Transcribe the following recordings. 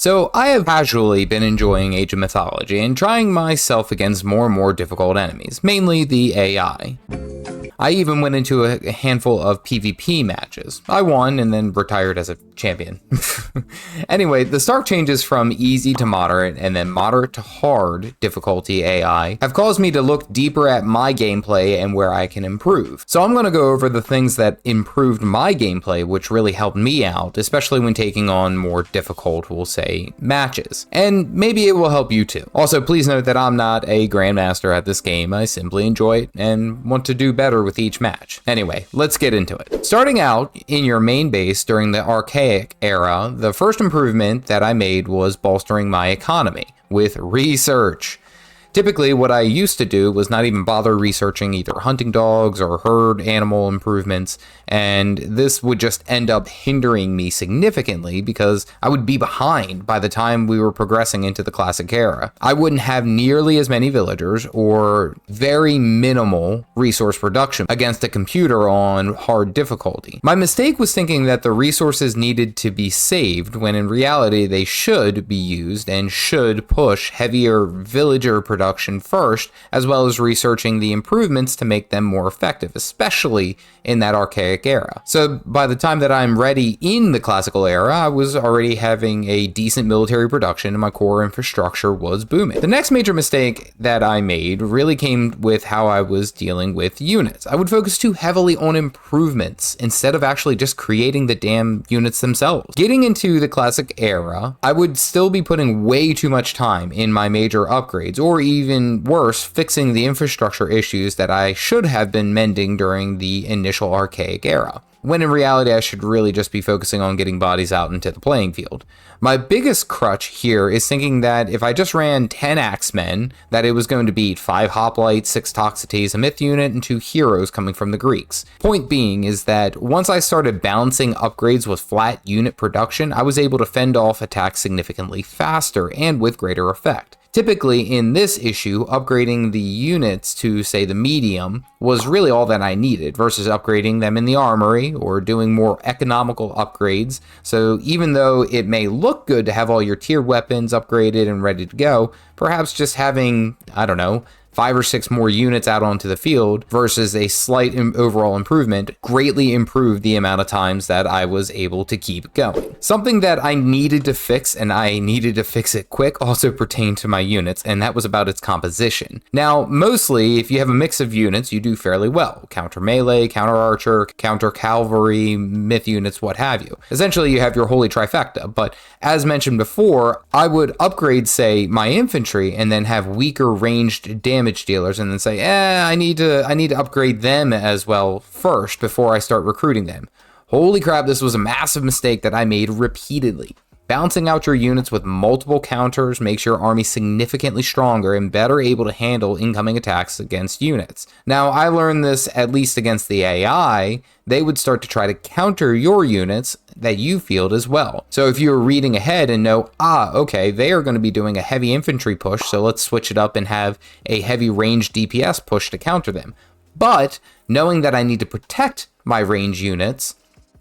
So I have casually been enjoying Age of Mythology and trying myself against more and more difficult enemies, mainly the AI. I even went into a handful of PvP matches. I won and then retired as a champion. Anyway, the stark changes from easy to moderate and then moderate to hard difficulty AI have caused me to look deeper at my gameplay and where I can improve. So I'm going to go over the things that improved my gameplay, which really helped me out, especially when taking on more difficult, we'll say, matches. And maybe it will help you too. Also, please note that I'm not a grandmaster at this game. I simply enjoy it and want to do better with each match. Anyway, let's get into it. Starting out in your main base during the Archaic era, the first improvement that I made was bolstering my economy with research. Typically, what I used to do was not even bother researching either hunting dogs or herd animal improvements, and this would just end up hindering me significantly because I would be behind by the time we were progressing into the classic era. I wouldn't have nearly as many villagers or very minimal resource production against a computer on hard difficulty. My mistake was thinking that the resources needed to be saved when in reality they should be used and should push heavier villager production first, as well as researching the improvements to make them more effective, especially in that Archaic era. So by the time that I'm ready in the classical era, I was already having a decent military production and my core infrastructure was booming. The next major mistake that I made really came with how I was dealing with units. I would focus too heavily on improvements instead of actually just creating the damn units themselves. Getting into the classic era, I would still be putting way too much time in my major upgrades, or even worse, fixing the infrastructure issues that I should have been mending during the initial Archaic era, when in reality I should really just be focusing on getting bodies out into the playing field. My biggest crutch here is thinking that if I just ran 10 Axemen, that it was going to beat 5 Hoplites, 6 Toxotes, a Myth unit, and 2 Heroes coming from the Greeks. Point being is that once I started balancing upgrades with flat unit production, I was able to fend off attacks significantly faster and with greater effect. Typically, in this issue, upgrading the units to, say, the medium was really all that I needed versus upgrading them in the armory or doing more economical upgrades. So even though it may look good to have all your tiered weapons upgraded and ready to go, perhaps just having, I don't know, 5 or 6 more units out onto the field versus a slight overall improvement greatly improved the amount of times that I was able to keep going. Something that I needed to fix, and I needed to fix it quick, also pertained to my units, and that was about its composition. Now, mostly, if you have a mix of units, you do fairly well. Counter melee, counter archer, counter cavalry, myth units, what have you. Essentially, you have your holy trifecta, but as mentioned before, I would upgrade, say, my infantry and then have weaker ranged damage dealers and then say, I need to upgrade them as well first before I start recruiting them. Holy crap, this was a massive mistake that I made repeatedly. Balancing out your units with multiple counters makes your army significantly stronger and better able to handle incoming attacks against units. Now, I learned this at least against the AI. They would start to try to counter your units that you field as well. So if you're reading ahead and know, okay, they are going to be doing a heavy infantry push, so let's switch it up and have a heavy range DPS push to counter them. But knowing that I need to protect my range units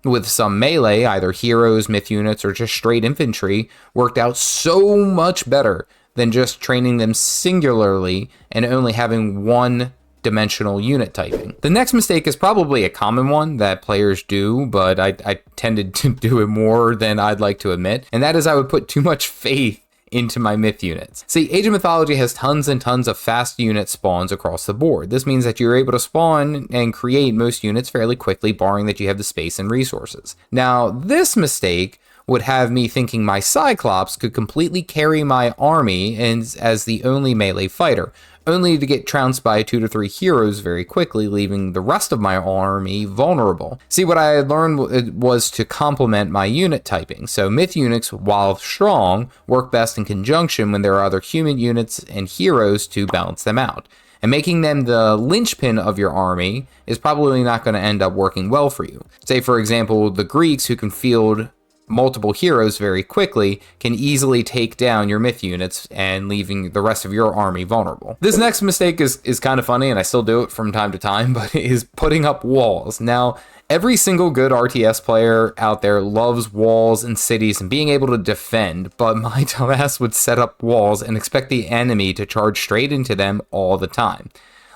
with some melee, either heroes, myth units, or just straight infantry, worked out so much better than just training them singularly and only having one dimensional unit typing. The next mistake is probably a common one that players do, but I tended to do it more than I'd like to admit, and that is I would put too much faith into my myth units. See, Age of Mythology has tons and tons of fast unit spawns across the board. This means that you're able to spawn and create most units fairly quickly, barring that you have the space and resources. Now, this mistake would have me thinking my Cyclops could completely carry my army as the only melee fighter, only to get trounced by 2 to 3 heroes very quickly, leaving the rest of my army vulnerable. See, what I had learned was to complement my unit typing. So myth units, while strong, work best in conjunction when there are other human units and heroes to balance them out. And making them the linchpin of your army is probably not going to end up working well for you. Say, for example, the Greeks, who can field multiple heroes very quickly can easily take down your myth units and leaving the rest of your army vulnerable. This next mistake is kind of funny, and I still do it from time to time, but it is putting up walls. Now, every single good RTS player out there loves walls and cities and being able to defend, but my dumbass would set up walls and expect the enemy to charge straight into them all the time.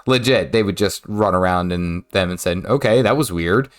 Legit, they would just run around in them and say, okay, that was weird.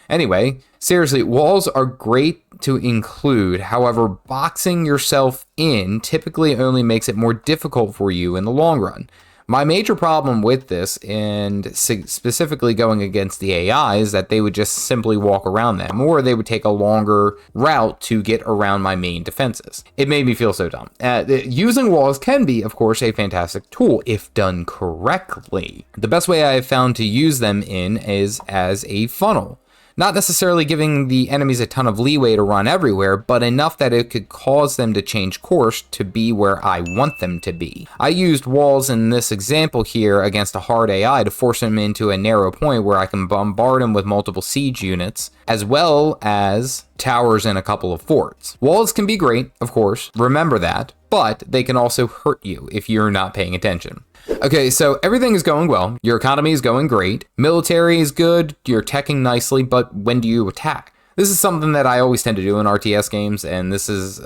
Anyway, seriously, walls are great to include. However, boxing yourself in typically only makes it more difficult for you in the long run. My major problem with this, and specifically going against the AI, is that they would just simply walk around them, or they would take a longer route to get around my main defenses. It made me feel so dumb. Using walls can be, of course, a fantastic tool if done correctly. The best way I have found to use them in is as a funnel. Not necessarily giving the enemies a ton of leeway to run everywhere, but enough that it could cause them to change course to be where I want them to be. I used walls in this example here against a hard AI to force him into a narrow point where I can bombard him with multiple siege units, as well as towers and a couple of forts. Walls can be great, of course, remember that, but they can also hurt you if you're not paying attention. Okay, so everything is going well. Your economy is going great. Military is good. You're teching nicely, but when do you attack? This is something that I always tend to do in RTS games, and this is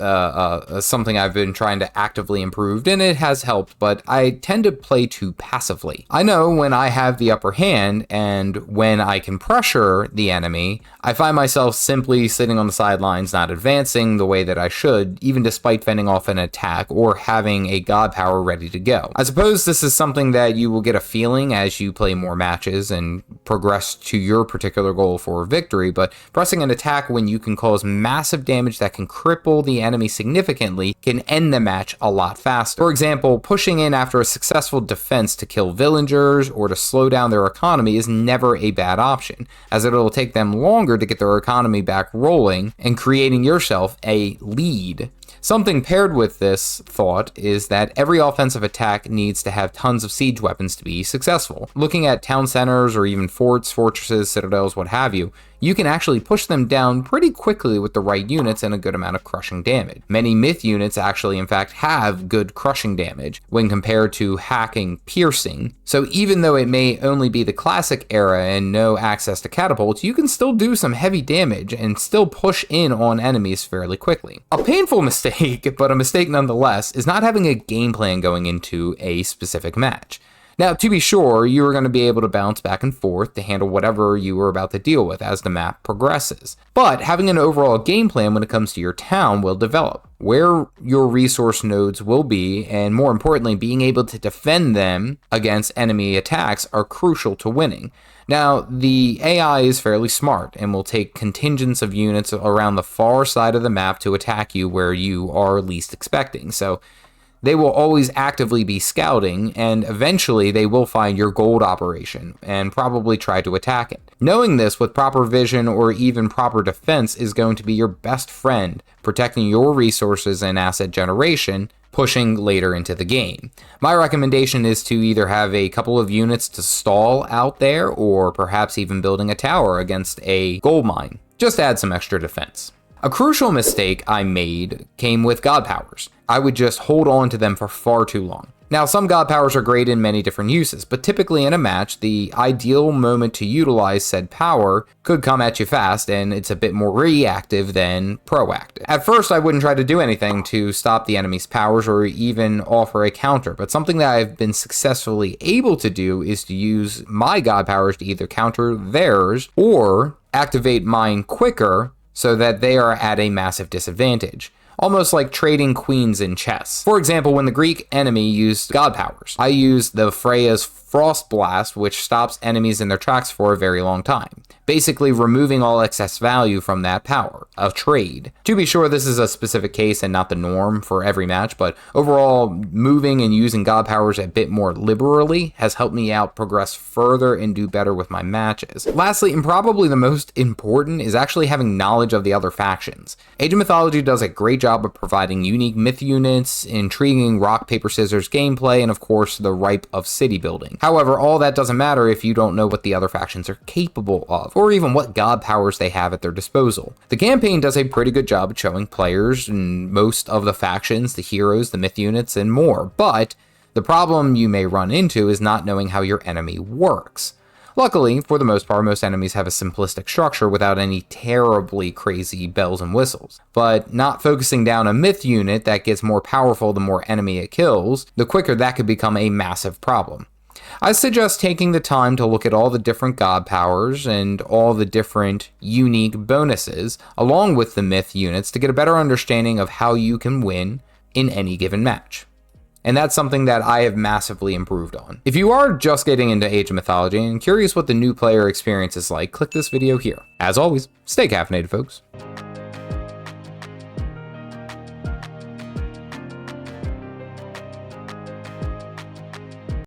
something I've been trying to actively improve, and it has helped, but I tend to play too passively. I know when I have the upper hand, and when I can pressure the enemy, I find myself simply sitting on the sidelines, not advancing the way that I should, even despite fending off an attack or having a god power ready to go. I suppose this is something that you will get a feeling as you play more matches and progress to your particular goal for victory, but pressing an attack when you can cause massive damage that can cripple the enemy significantly can end the match a lot faster. For example, pushing in after a successful defense to kill villagers or to slow down their economy is never a bad option, as it'll take them longer to get their economy back rolling and creating yourself a lead. Something paired with this thought is that every offensive attack needs to have tons of siege weapons to be successful. Looking at town centers or even forts, fortresses, citadels, what have you, you can actually push them down pretty quickly with the right units and a good amount of crushing damage. Many myth units actually, in fact, have good crushing damage when compared to hacking piercing. So even though it may only be the classic era and no access to catapults, you can still do some heavy damage and still push in on enemies fairly quickly. A painful mistake, but a mistake nonetheless, is not having a game plan going into a specific match. Now, to be sure, you are going to be able to bounce back and forth to handle whatever you are about to deal with as the map progresses. But having an overall game plan when it comes to your town will develop, where your resource nodes will be, and more importantly, being able to defend them against enemy attacks are crucial to winning. Now, the AI is fairly smart and will take contingents of units around the far side of the map to attack you where you are least expecting. So they will always actively be scouting, and eventually they will find your gold operation and probably try to attack it. Knowing this with proper vision or even proper defense is going to be your best friend, protecting your resources and asset generation, pushing later into the game. My recommendation is to either have a couple of units to stall out there, or perhaps even building a tower against a gold mine. Just add some extra defense. A crucial mistake I made came with god powers. I would just hold on to them for far too long. Now, some god powers are great in many different uses, but typically in a match, the ideal moment to utilize said power could come at you fast, and it's a bit more reactive than proactive. At first, I wouldn't try to do anything to stop the enemy's powers or even offer a counter, but something that I've been successfully able to do is to use my god powers to either counter theirs or activate mine quicker so that they are at a massive disadvantage. Almost like trading queens in chess. For example, when the Greek enemy used god powers, I used the Freya's Frost Blast, which stops enemies in their tracks for a very long time, basically removing all excess value from that power, a trade. To be sure, this is a specific case and not the norm for every match, but overall, moving and using god powers a bit more liberally has helped me out progress further and do better with my matches. Lastly, and probably the most important, is actually having knowledge of the other factions. Age of Mythology does a great job of providing unique myth units, intriguing rock, paper, scissors gameplay, and of course, the ripe of city building. However, all that doesn't matter if you don't know what the other factions are capable of. of, or even what god powers they have at their disposal. The campaign does a pretty good job of showing players and most of the factions, the heroes, the myth units, and more, but the problem you may run into is not knowing how your enemy works. Luckily, for the most part, most enemies have a simplistic structure without any terribly crazy bells and whistles. But not focusing down a myth unit that gets more powerful the more enemy it kills, the quicker that could become a massive problem. I suggest taking the time to look at all the different god powers and all the different unique bonuses, along with the myth units, to get a better understanding of how you can win in any given match. And that's something that I have massively improved on. If you are just getting into Age of Mythology and curious what the new player experience is like, click this video here. As always, stay caffeinated, folks.